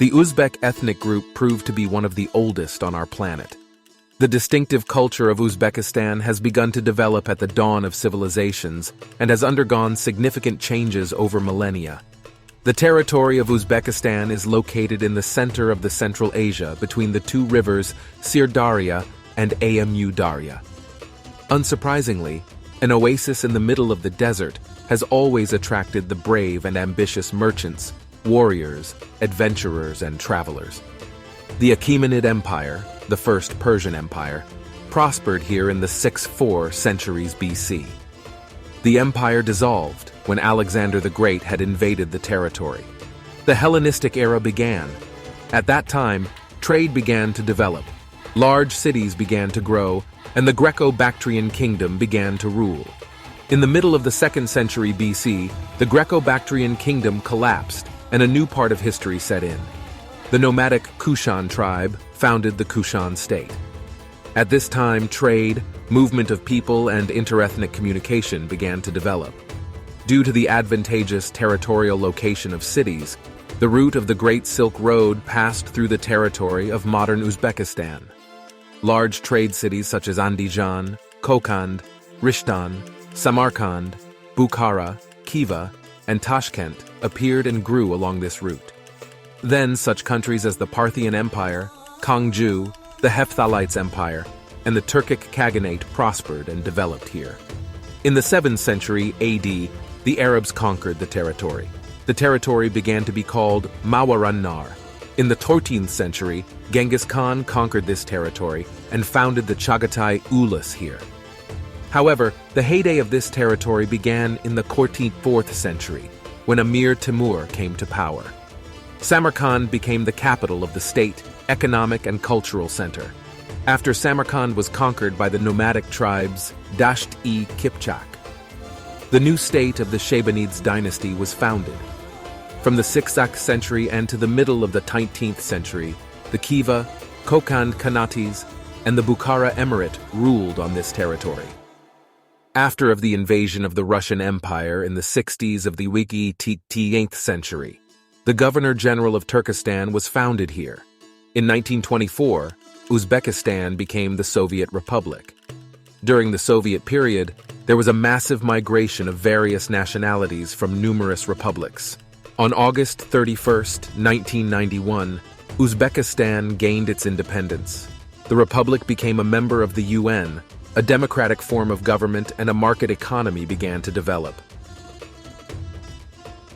The Uzbek ethnic group proved to be one of the oldest on our planet. The distinctive culture of Uzbekistan has begun to develop at the dawn of civilizations and has undergone significant changes over millennia. The territory of Uzbekistan is located in the center of the Central Asia between the two rivers Sirdarya and Amu Darya. Unsurprisingly, an oasis in the middle of the desert has always attracted the brave and ambitious merchants, warriors, adventurers, and travelers. The Achaemenid Empire, the first Persian empire, prospered here in the 6th-4 centuries BC. The empire dissolved when Alexander the Great had invaded the territory. The Hellenistic era began. At that time, trade began to develop, large cities began to grow, and the Greco-Bactrian kingdom began to rule. In the middle of the 2nd century BC, the Greco-Bactrian kingdom collapsed, and a new part of history set in. The nomadic Kushan tribe founded the Kushan state. At this time, trade, movement of people, and interethnic communication began to develop. Due to the advantageous territorial location of cities, the route of the Great Silk Road passed through the territory of modern Uzbekistan. Large trade cities such as Andijan, Kokand, Registan, Samarkand, Bukhara, Khiva, and Tashkent appeared and grew along this route. Then such countries as the Parthian Empire, Kangju, the Hephthalites Empire, and the Turkic Khaganate prospered and developed here. In the 7th century AD, the Arabs conquered the territory. The territory began to be called Mawarannar. In the 14th century, Genghis Khan conquered this territory and founded the Chagatai Ulus here. However, the heyday of this territory began in the 14th-4th century, when Emir Timur came to power. Samarkand became the capital of the state, economic and cultural center. After Samarkand was conquered by the nomadic tribes Dasht-e-Kipchak, the new state of the Shaybanids dynasty was founded. From the 6th century and to the middle of the 19th century, the Khiva, Kokand Khanates, and the Bukhara Emirate ruled on this territory. After the invasion of the Russian Empire in the 60s of the 18th century, the Governor-General of Turkestan was founded here. In 1924, Uzbekistan became the Soviet Republic. During the Soviet period, there was a massive migration of various nationalities from numerous republics. On August 31, 1991, Uzbekistan gained its independence. The republic became a member of the UN, a democratic form of government, and a market economy began to develop.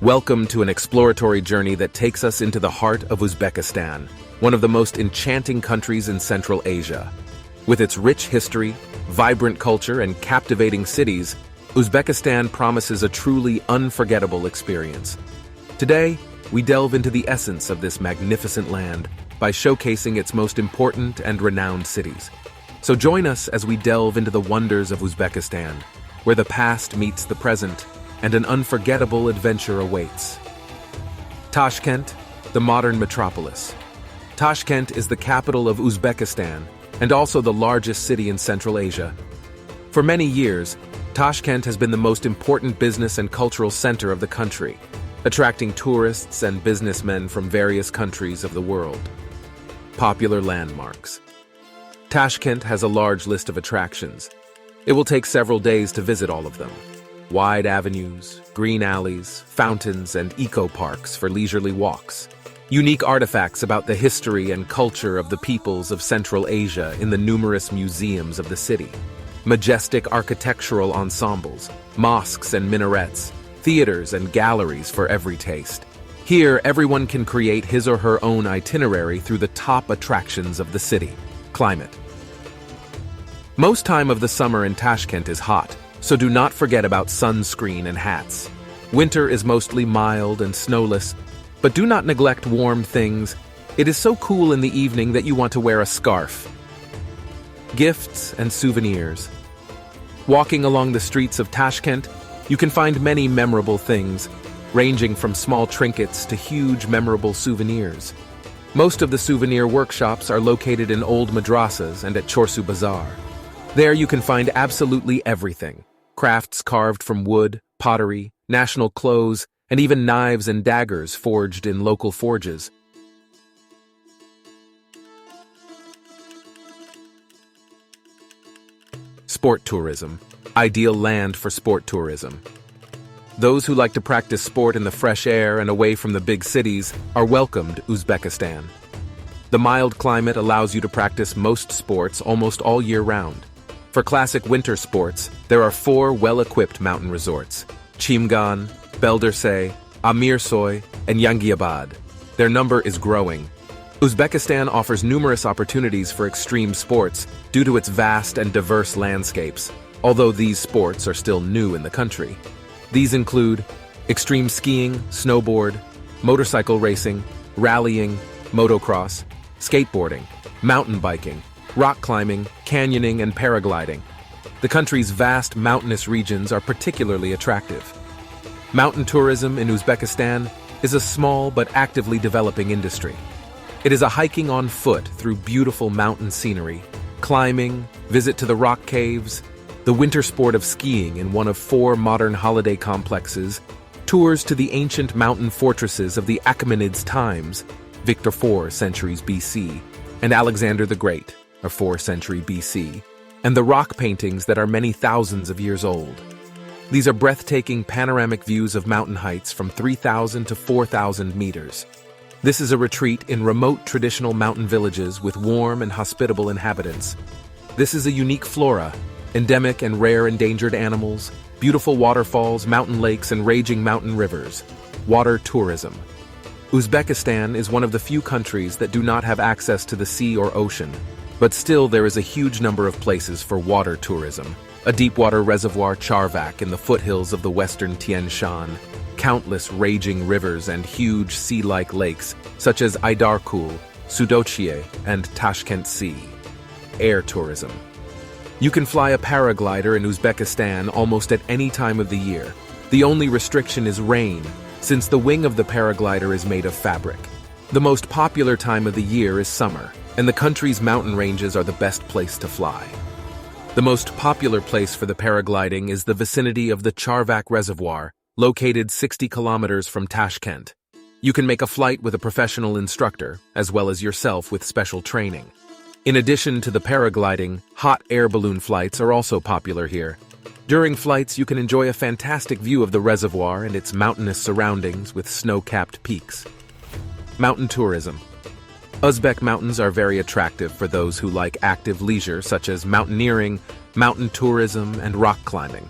Welcome to an exploratory journey that takes us into the heart of Uzbekistan, one of the most enchanting countries in Central Asia. With its rich history, vibrant culture, and captivating cities, Uzbekistan promises a truly unforgettable experience. Today, we delve into the essence of this magnificent land by showcasing its most important and renowned cities. So join us as we delve into the wonders of Uzbekistan, where the past meets the present, and an unforgettable adventure awaits. Tashkent, the modern metropolis. Tashkent is the capital of Uzbekistan and also the largest city in Central Asia. For many years, Tashkent has been the most important business and cultural center of the country, attracting tourists and businessmen from various countries of the world. Popular landmarks. Tashkent has a large list of attractions. It will take several days to visit all of them. Wide avenues, green alleys, fountains, and eco-parks for leisurely walks. Unique artifacts about the history and culture of the peoples of Central Asia in the numerous museums of the city. Majestic architectural ensembles, mosques and minarets, theaters and galleries for every taste. Here, everyone can create his or her own itinerary through the top attractions of the city. Climate. Most time of the summer in Tashkent is hot, so do not forget about sunscreen and hats. Winter is mostly mild and snowless, but do not neglect warm things. It is so cool in the evening that you want to wear a scarf. Gifts and souvenirs. Walking along the streets of Tashkent, you can find many memorable things, ranging from small trinkets to huge memorable souvenirs. Most of the souvenir workshops are located in old madrasas and at Chorsu Bazaar. There you can find absolutely everything: crafts carved from wood, pottery, national clothes, and even knives and daggers forged in local forges. Sport tourism. Ideal land for sport tourism. Those who like to practice sport in the fresh air and away from the big cities are welcomed Uzbekistan. The mild climate allows you to practice most sports almost all year round. For classic winter sports, there are 4 well-equipped mountain resorts: Chimgan, Beldersay, Immerse, and Yangiabad. Their number is growing. Uzbekistan offers numerous opportunities for extreme sports due to its vast and diverse landscapes, although these sports are still new in the country. These include extreme skiing, snowboard, motorcycle racing, rallying, motocross, skateboarding, mountain biking, rock climbing, canyoning, and paragliding. The country's vast mountainous regions are particularly attractive. Mountain tourism in Uzbekistan is a small but actively developing industry. It is a hiking on foot through beautiful mountain scenery, climbing, visit to the rock caves, the winter sport of skiing in one of 4 modern holiday complexes, tours to the ancient mountain fortresses of the Achaemenids' times, Victor IV centuries BC, and Alexander the Great, or 4th century BC, and the rock paintings that are many thousands of years old. These are breathtaking panoramic views of mountain heights from 3,000 to 4,000 meters. This is a retreat in remote traditional mountain villages with warm and hospitable inhabitants. This is a unique flora, endemic and rare endangered animals, beautiful waterfalls, mountain lakes, and raging mountain rivers. Water tourism. Uzbekistan is one of the few countries that do not have access to the sea or ocean, but still there is a huge number of places for water tourism. A deep-water reservoir Charvak in the foothills of the western Tian Shan, countless raging rivers and huge sea-like lakes such as Aydarkul, Sudochye, and Tashkent Sea. Air tourism. You can fly a paraglider in Uzbekistan almost at any time of the year. The only restriction is rain, since the wing of the paraglider is made of fabric. The most popular time of the year is summer, and the country's mountain ranges are the best place to fly. The most popular place for the paragliding is the vicinity of the Charvak Reservoir, located 60 kilometers from Tashkent. You can make a flight with a professional instructor, as well as yourself with special training. In addition to the paragliding, hot air balloon flights are also popular here. During flights, you can enjoy a fantastic view of the reservoir and its mountainous surroundings with snow-capped peaks. Mountain tourism. Uzbek mountains are very attractive for those who like active leisure such as mountaineering, mountain tourism, and rock climbing.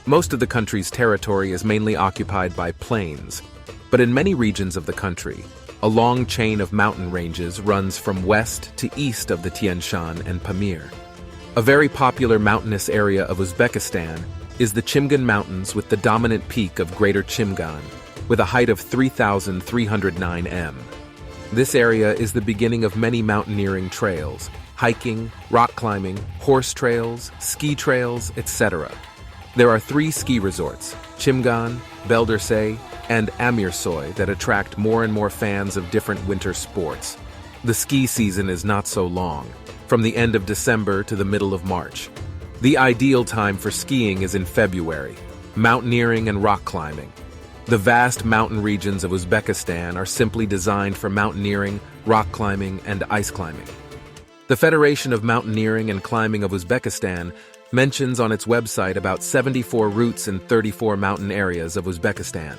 Most of the country's territory is mainly occupied by plains, but in many regions of the country, a long chain of mountain ranges runs from west to east of the Tian Shan and Pamir. A very popular mountainous area of Uzbekistan is the Chimgan Mountains with the dominant peak of Greater Chimgan, with a height of 3,309 m. This area is the beginning of many mountaineering trails, hiking, rock climbing, horse trails, ski trails, etc. There are 3 ski resorts, Chimgan, Beldersay, and Immerse, that attract more and more fans of different winter sports. The ski season is not so long, from the end of December to the middle of March. The ideal time for skiing is in February, mountaineering and rock climbing. The vast mountain regions of Uzbekistan are simply designed for mountaineering, rock climbing, and ice climbing. The Federation of Mountaineering and Climbing of Uzbekistan mentions on its website about 74 routes in 34 mountain areas of Uzbekistan,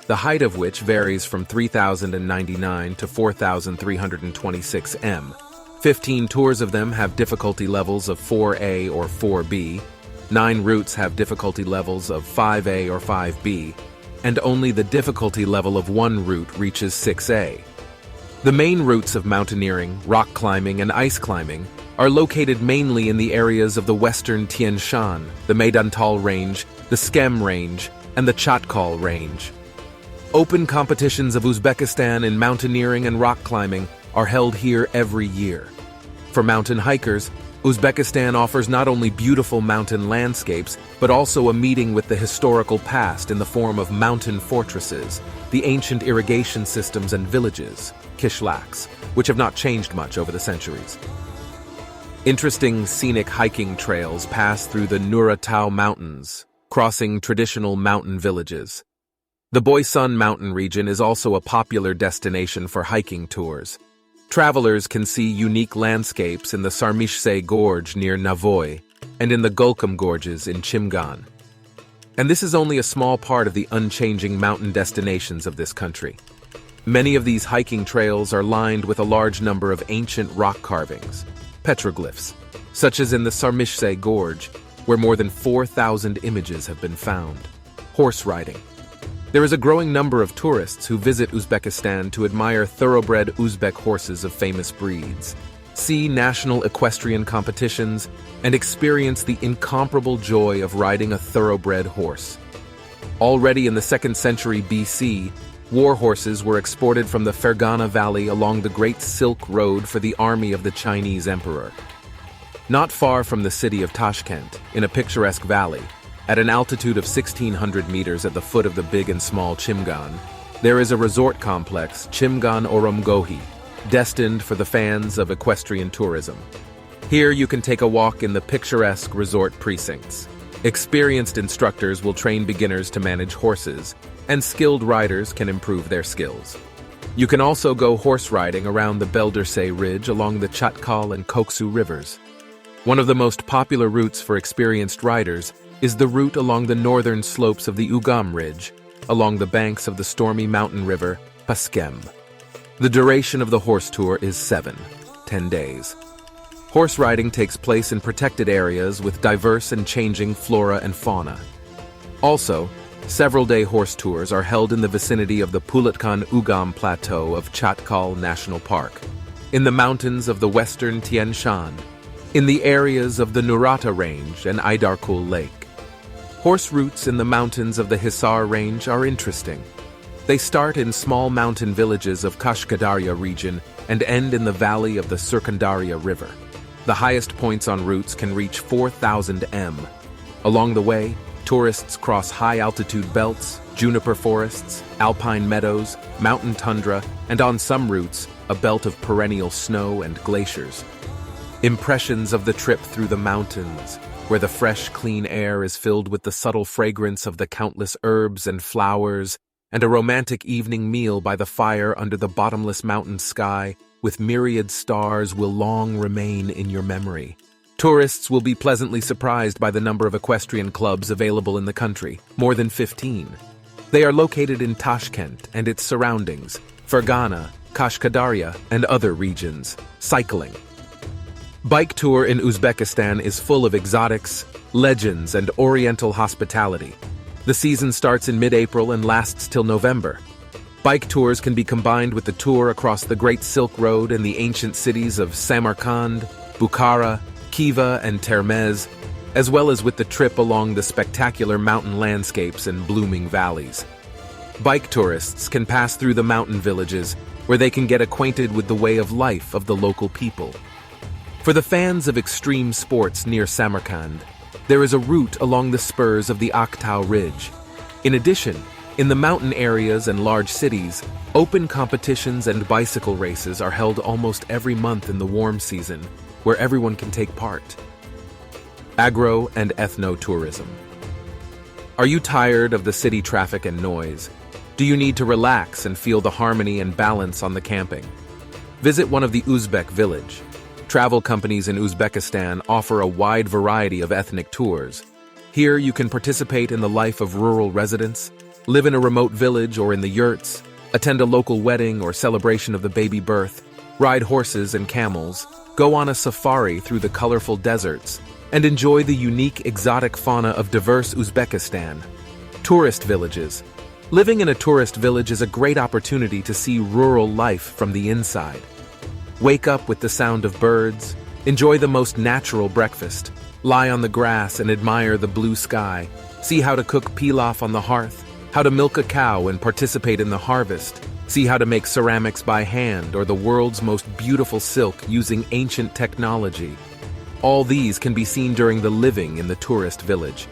the height of which varies from 3,099 to 4,326 m. 15 tours of them have difficulty levels of 4A or 4B, 9 routes have difficulty levels of 5A or 5B, and only the difficulty level of one route reaches 6A. The main routes of mountaineering, rock climbing, and ice climbing are located mainly in the areas of the western Tian Shan, the Maidantal Range, the Skem Range, and the Chatkal Range. Open competitions of Uzbekistan in mountaineering and rock climbing are held here every year. For mountain hikers, Uzbekistan offers not only beautiful mountain landscapes, but also a meeting with the historical past in the form of mountain fortresses, the ancient irrigation systems and villages, kishlaks, which have not changed much over the centuries. Interesting scenic hiking trails pass through the Nuratau Mountains, crossing traditional mountain villages. The Boysun mountain region is also a popular destination for hiking tours. Travelers can see unique landscapes in the Sarmishse Gorge near Navoy, and in the Gulkum Gorges in Chimgan. And this is only a small part of the unchanging mountain destinations of this country. Many of these hiking trails are lined with a large number of ancient rock carvings, petroglyphs, such as in the Sarmishse Gorge, where more than 4,000 images have been found. Horse riding. There is a growing number of tourists who visit Uzbekistan to admire thoroughbred Uzbek horses of famous breeds, see national equestrian competitions, and experience the incomparable joy of riding a thoroughbred horse. Already in the 2nd century BC, war horses were exported from the Fergana Valley along the Great Silk Road for the army of the Chinese emperor. Not far from the city of Tashkent, in a picturesque valley, at an altitude of 1,600 meters at the foot of the Big and Small Chimgan, there is a resort complex, Chimgan Oromgohi, destined for the fans of equestrian tourism. Here you can take a walk in the picturesque resort precincts. Experienced instructors will train beginners to manage horses, and skilled riders can improve their skills. You can also go horse riding around the Beldersay Ridge along the Chatkal and Koksu rivers. One of the most popular routes for experienced riders is the route along the northern slopes of the Ugam Ridge, along the banks of the stormy mountain river Paskem. The duration of the horse tour is 10 days. Horse riding takes place in protected areas with diverse and changing flora and fauna. Also, several-day horse tours are held in the vicinity of the Pulatkan Ugam Plateau of Chatkal National Park, in the mountains of the western Tian Shan, in the areas of the Nuratau Range and Idarkul Lake. Horse routes in the mountains of the Hisar Range are interesting. They start in small mountain villages of Kashkadarya region and end in the valley of the Surkandarya River. The highest points on routes can reach 4,000 m. Along the way, tourists cross high-altitude belts, juniper forests, alpine meadows, mountain tundra, and on some routes, a belt of perennial snow and glaciers. Impressions of the trip through the mountains, where the fresh, clean air is filled with the subtle fragrance of the countless herbs and flowers, and a romantic evening meal by the fire under the bottomless mountain sky with myriad stars will long remain in your memory. Tourists will be pleasantly surprised by the number of equestrian clubs available in the country, more than 15. They are located in Tashkent and its surroundings, Fergana, Kashkadarya, and other regions. Cycling. Bike tour in Uzbekistan is full of exotics, legends, and oriental hospitality. The season starts in mid-April and lasts till November. Bike tours can be combined with the tour across the Great Silk Road and the ancient cities of Samarkand, Bukhara, Khiva, and Termez, as well as with the trip along the spectacular mountain landscapes and blooming valleys. Bike tourists can pass through the mountain villages, where they can get acquainted with the way of life of the local people. For the fans of extreme sports near Samarkand, there is a route along the spurs of the Aktau Ridge. In addition, in the mountain areas and large cities, open competitions and bicycle races are held almost every month in the warm season, where everyone can take part. Agro and ethno-tourism. Are you tired of the city traffic and noise? Do you need to relax and feel the harmony and balance on the camping? Visit one of the Uzbek village. Travel companies in Uzbekistan offer a wide variety of ethnic tours. Here you can participate in the life of rural residents, live in a remote village or in the yurts, attend a local wedding or celebration of the baby birth, ride horses and camels, go on a safari through the colorful deserts, and enjoy the unique exotic fauna of diverse Uzbekistan. Tourist villages. Living in a tourist village is a great opportunity to see rural life from the inside. Wake up with the sound of birds, enjoy the most natural breakfast, lie on the grass and admire the blue sky, see how to cook pilaf on the hearth, how to milk a cow and participate in the harvest, see how to make ceramics by hand or the world's most beautiful silk using ancient technology. All these can be seen during the living in the tourist village.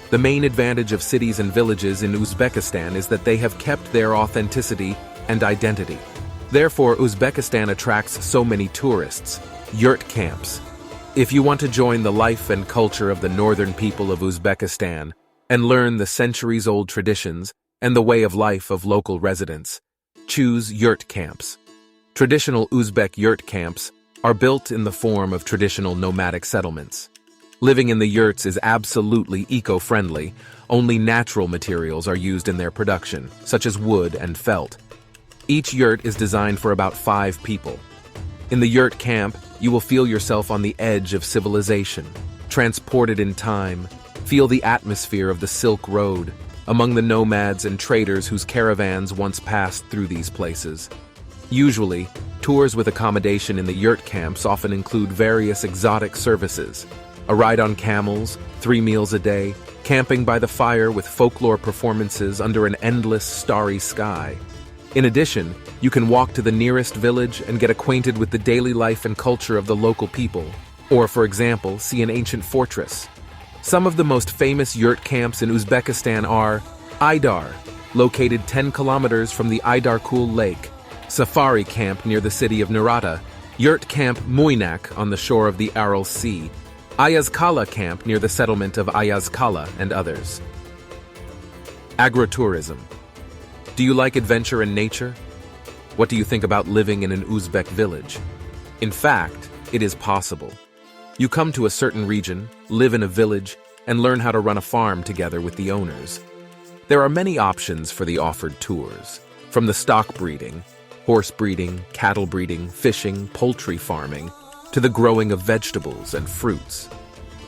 The main advantage of cities and villages in Uzbekistan is that they have kept their authenticity and identity. Therefore, Uzbekistan attracts so many tourists. Yurt camps. If you want to join the life and culture of the northern people of Uzbekistan and learn the centuries-old traditions and the way of life of local residents, choose yurt camps. Traditional Uzbek yurt camps are built in the form of traditional nomadic settlements. Living in the yurts is absolutely eco-friendly. Only natural materials are used in their production, such as wood and felt. Each yurt is designed for about 5 people. In the yurt camp, you will feel yourself on the edge of civilization, transported in time, feel the atmosphere of the Silk Road, among the nomads and traders whose caravans once passed through these places. Usually, tours with accommodation in the yurt camps often include various exotic services: a ride on camels, 3 meals a day, camping by the fire with folklore performances under an endless starry sky. In addition, you can walk to the nearest village and get acquainted with the daily life and culture of the local people, or, for example, see an ancient fortress. Some of the most famous yurt camps in Uzbekistan are Aydar, located 10 kilometers from the Aydarkul Lake; Safari Camp near the city of Nuratau; Yurt Camp Muinak on the shore of the Aral Sea; Ayazkala Camp near the settlement of Ayazkala, and others. Agrotourism. Do you like adventure and nature? What do you think about living in an Uzbek village? In fact, it is possible. You come to a certain region, live in a village, and learn how to run a farm together with the owners. There are many options for the offered tours, from the stock breeding, horse breeding, cattle breeding, fishing, poultry farming, to the growing of vegetables and fruits.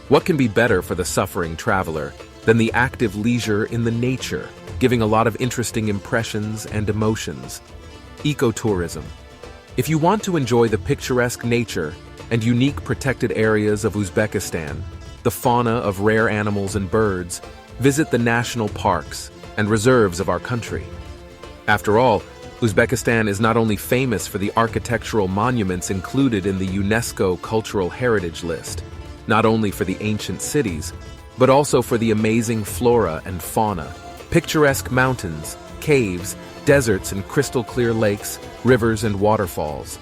What can be better for the suffering traveler than the active leisure in the nature, giving a lot of interesting impressions and emotions? Ecotourism. If you want to enjoy the picturesque nature and unique protected areas of Uzbekistan, the fauna of rare animals and birds, visit the national parks and reserves of our country. After all, Uzbekistan is not only famous for the architectural monuments included in the UNESCO Cultural Heritage List, not only for the ancient cities, but also for the amazing flora and fauna, picturesque mountains, caves, deserts and crystal-clear lakes, rivers and waterfalls.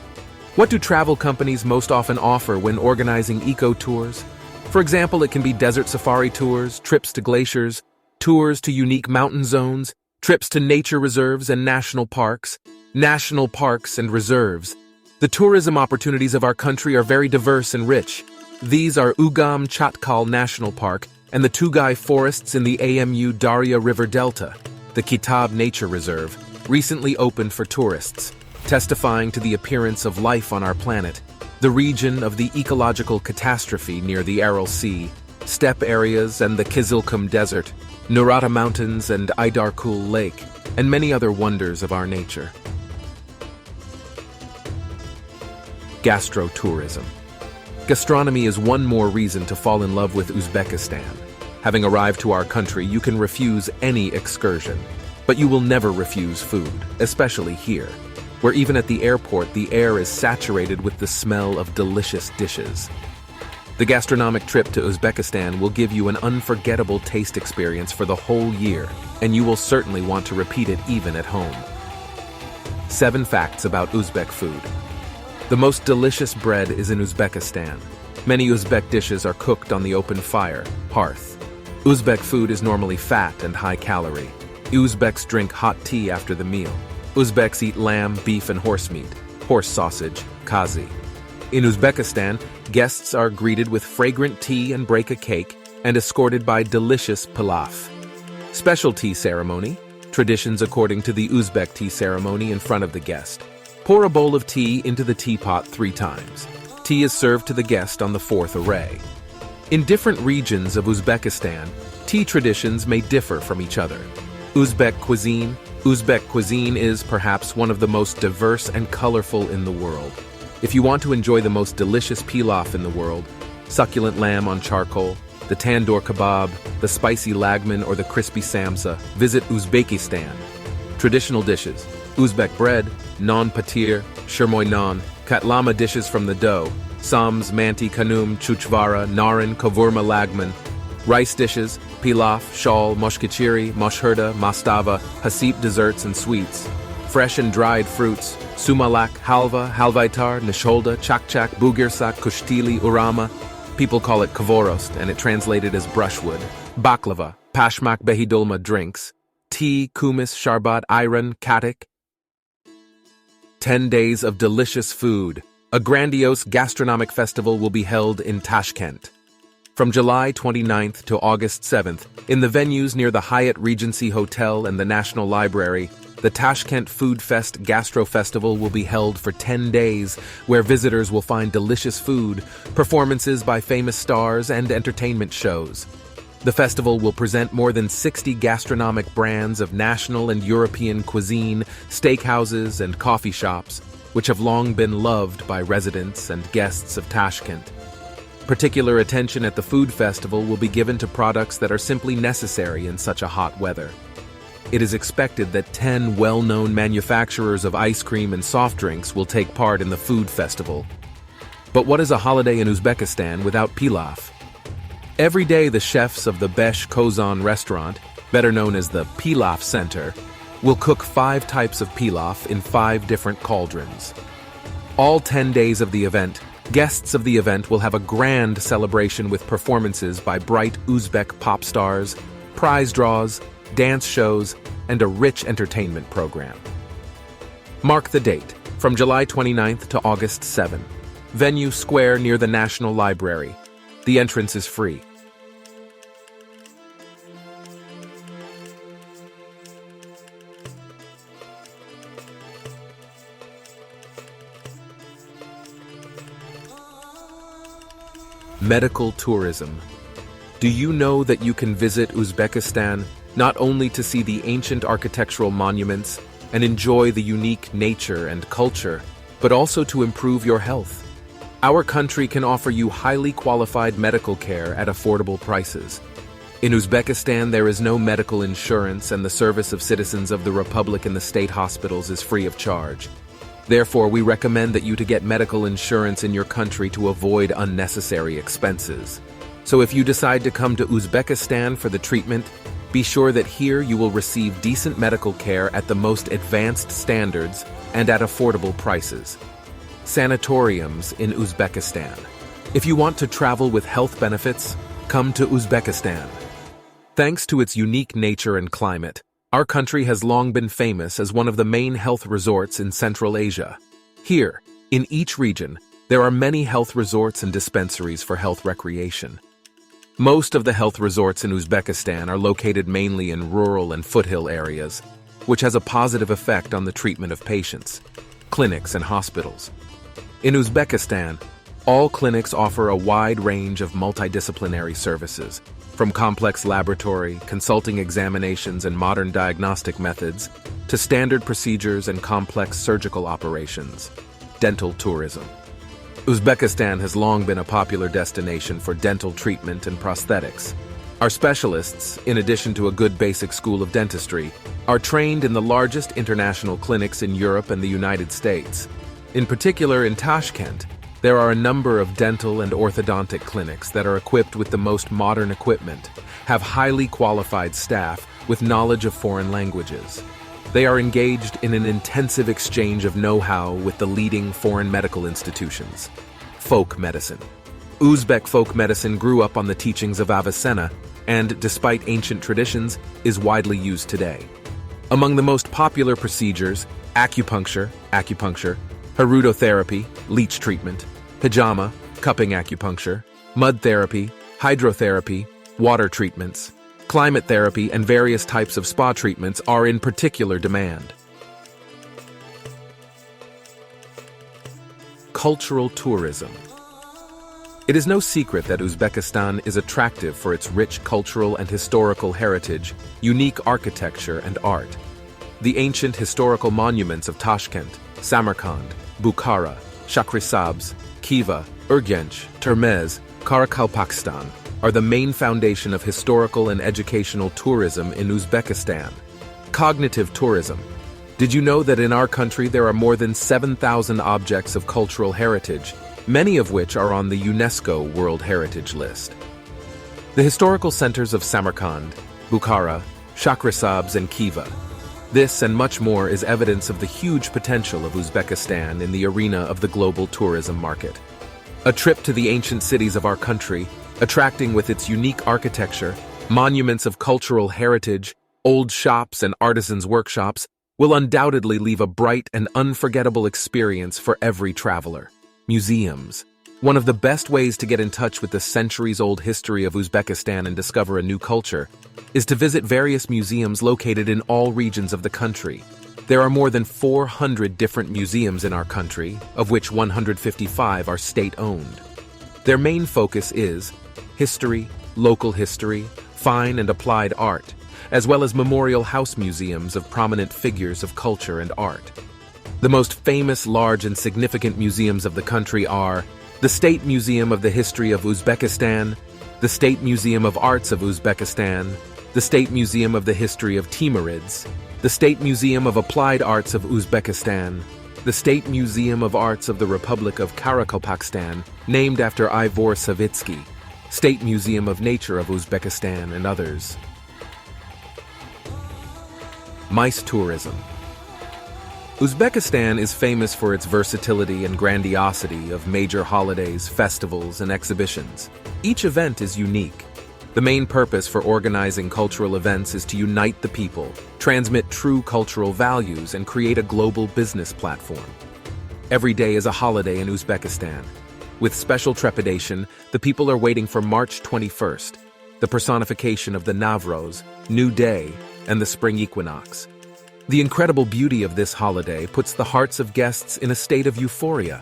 What do travel companies most often offer when organizing eco-tours? For example, it can be desert safari tours, trips to glaciers, tours to unique mountain zones, trips to nature reserves and national parks and reserves. The tourism opportunities of our country are very diverse and rich. These are Ugam Chatkal National Park and the Tugay forests in the AMU Darya River Delta. The Kitab Nature Reserve, recently opened for tourists, testifying to the appearance of life on our planet. The region of the ecological catastrophe near the Aral Sea, steppe areas and the Kyzylkum Desert, Nuratau Mountains and Aydarkul Lake, and many other wonders of our nature. Gastrotourism. Gastronomy is one more reason to fall in love with Uzbekistan. Having arrived to our country, you can refuse any excursion, but you will never refuse food, especially here, where even at the airport the air is saturated with the smell of delicious dishes. The gastronomic trip to Uzbekistan will give you an unforgettable taste experience for the whole year, and you will certainly want to repeat it even at home. 7 facts about Uzbek food. The most delicious bread is in Uzbekistan. Many Uzbek dishes are cooked on the open fire, hearth. Uzbek food is normally fat and high calorie. Uzbeks drink hot tea after the meal. Uzbeks eat lamb, beef, and horse meat, horse sausage, kazi. In Uzbekistan, guests are greeted with fragrant tea and break a cake, and escorted by delicious pilaf. Special tea ceremony, traditions according to the Uzbek tea ceremony in front of the guest. Pour a bowl of tea into the teapot 3 times. Tea is served to the guest on the 4th array. In different regions of Uzbekistan, tea traditions may differ from each other. Uzbek cuisine is perhaps one of the most diverse and colorful in the world. If you want to enjoy the most delicious pilaf in the world, succulent lamb on charcoal, the tandoor kebab, the spicy lagman, or the crispy samsa, visit Uzbekistan. Traditional dishes: Uzbek bread, non patir, shirmoy non, katlama dishes from the dough, sams, manti, kanum, chuchvara, naran, kavurma lagman, rice dishes, pilaf, shal, moshkachiri, moshherda, mastava, hasip desserts and sweets, fresh and dried fruits, sumalak, halva, halvaitar, nisholda, chakchak, bugirsak, kushtili, urama. People call it kvorost, and it translated as brushwood. Baklava, pashmak behidulma drinks, tea, kumis, sharbat, ayran, katik. 10 days of delicious food. A grandiose gastronomic festival will be held in Tashkent. from July 29th to August 7th, in the venues near the Hyatt Regency Hotel and the National Library, the Tashkent Food Fest Gastro Festival will be held for 10 days, where visitors will find delicious food, performances by famous stars, and entertainment shows. The festival will present more than 60 gastronomic brands of national and European cuisine, steakhouses, and coffee shops, which have long been loved by residents and guests of Tashkent. Particular attention at the food festival will be given to products that are simply necessary in such a hot weather. It is expected that 10 well-known manufacturers of ice cream and soft drinks will take part in the food festival. But what is a holiday in Uzbekistan without pilaf? Every day the chefs of the Besh Kozan restaurant, better known as the Pilaf Center, will cook 5 types of pilaf in 5 different cauldrons. All 10 days of the event, guests of the event will have a grand celebration with performances by bright Uzbek pop stars, prize draws, dance shows, and a rich entertainment program. Mark the date, from July 29th to August 7th. Venue square near the National Library. The entrance is free. Medical tourism. Do you know that you can visit Uzbekistan not only to see the ancient architectural monuments and enjoy the unique nature and culture, but also to improve your health? Our country can offer you highly qualified medical care at affordable prices. In Uzbekistan, there is no medical insurance, and the service of citizens of the Republic in the state hospitals is free of charge. Therefore, we recommend that you to get medical insurance in your country to avoid unnecessary expenses. So if you decide to come to Uzbekistan for the treatment, be sure that here you will receive decent medical care at the most advanced standards and at affordable prices. Sanatoriums in Uzbekistan. If you want to travel with health benefits, come to Uzbekistan. Thanks to its unique nature and climate, our country has long been famous as one of the main health resorts in Central Asia. Here, in each region, there are many health resorts and dispensaries for health recreation. Most of the health resorts in Uzbekistan are located mainly in rural and foothill areas, which has a positive effect on the treatment of patients, clinics, and hospitals. In Uzbekistan, all clinics offer a wide range of multidisciplinary services, from complex laboratory, consulting examinations, and modern diagnostic methods, to standard procedures and complex surgical operations. Dental tourism. Uzbekistan has long been a popular destination for dental treatment and prosthetics. Our specialists, in addition to a good basic school of dentistry, are trained in the largest international clinics in Europe and the United States. In particular, in Tashkent, there are a number of dental and orthodontic clinics that are equipped with the most modern equipment, have highly qualified staff with knowledge of foreign languages. They are engaged in an intensive exchange of know-how with the leading foreign medical institutions. Folk medicine. Uzbek folk medicine grew up on the teachings of Avicenna and, despite ancient traditions, is widely used today. Among the most popular procedures, acupuncture, herudotherapy, leech treatment, hijama, cupping acupuncture, mud therapy, hydrotherapy, water treatments, climate therapy, and various types of spa treatments are in particular demand. Cultural tourism. It is no secret that Uzbekistan is attractive for its rich cultural and historical heritage, unique architecture, and art. The ancient historical monuments of Tashkent, Samarkand, Bukhara, Shahrisabz, Khiva, Urgench, Termez, Karakalpakstan are the main foundation of historical and educational tourism in Uzbekistan. Cognitive tourism. Did you know that in our country there are more than 7,000 objects of cultural heritage, many of which are on the UNESCO World Heritage list? The historical centers of Samarkand, Bukhara, Shahrisabz, and Khiva. This and much more is evidence of the huge potential of Uzbekistan in the arena of the global tourism market. A trip to the ancient cities of our country, attracting with its unique architecture, monuments of cultural heritage, old shops, and artisans' workshops, will undoubtedly leave a bright and unforgettable experience for every traveler. Museums. One of the best ways to get in touch with the centuries-old history of Uzbekistan and discover a new culture is to visit various museums located in all regions of the country. There are more than 400 different museums in our country, of which 155 are state-owned. Their main focus is history, local history, fine and applied art, as well as memorial house museums of prominent figures of culture and art. The most famous, large, and significant museums of the country are the State Museum of the History of Uzbekistan, the State Museum of Arts of Uzbekistan, the State Museum of the History of Timurids, the State Museum of Applied Arts of Uzbekistan, the State Museum of Arts of the Republic of Karakalpakstan, named after Ivor Savitsky, State Museum of Nature of Uzbekistan, and others. MICE tourism. Uzbekistan is famous for its versatility and grandiosity of major holidays, festivals, and exhibitions. Each event is unique. The main purpose for organizing cultural events is to unite the people, transmit true cultural values, and create a global business platform. Every day is a holiday in Uzbekistan. With special trepidation, the people are waiting for March 21st, the personification of the Navroz, New Day, and the spring equinox. The incredible beauty of this holiday puts the hearts of guests in a state of euphoria.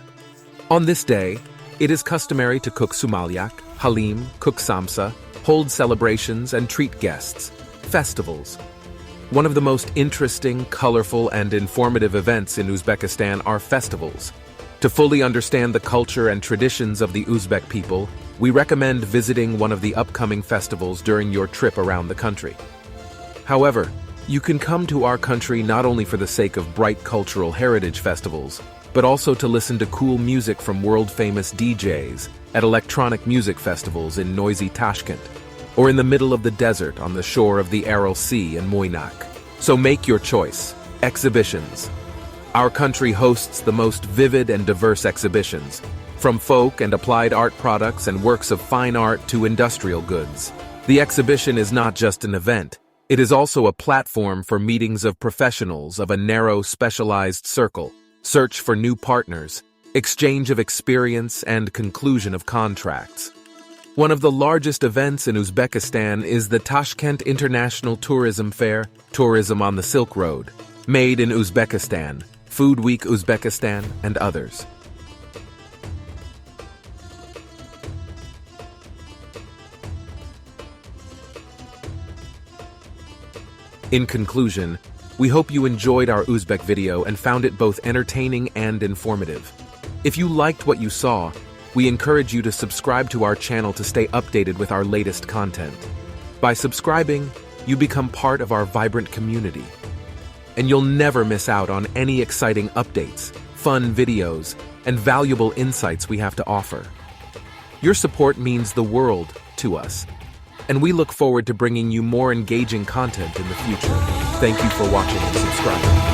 On this day, it is customary to cook sumalyak, halim, cook samsa, hold celebrations, and treat guests. Festivals. One of the most interesting, colorful, and informative events in Uzbekistan are festivals. To fully understand the culture and traditions of the Uzbek people, we recommend visiting one of the upcoming festivals during your trip around the country. However, you can come to our country not only for the sake of bright cultural heritage festivals, but also to listen to cool music from world-famous DJs at electronic music festivals in noisy Tashkent, or in the middle of the desert on the shore of the Aral Sea in Moynak. So make your choice. Exhibitions. Our country hosts the most vivid and diverse exhibitions, from folk and applied art products and works of fine art to industrial goods. The exhibition is not just an event. It is also a platform for meetings of professionals of a narrow, specialized circle, search for new partners, exchange of experience, and conclusion of contracts. One of the largest events in Uzbekistan is the Tashkent International Tourism Fair, Tourism on the Silk Road, Made in Uzbekistan, Food Week Uzbekistan, and others. In conclusion, we hope you enjoyed our Uzbek video and found it both entertaining and informative. If you liked what you saw, we encourage you to subscribe to our channel to stay updated with our latest content. By subscribing, you become part of our vibrant community. And you'll never miss out on any exciting updates, fun videos, and valuable insights we have to offer. Your support means the world to us, and we look forward to bringing you more engaging content in the future. Thank you for watching and subscribing.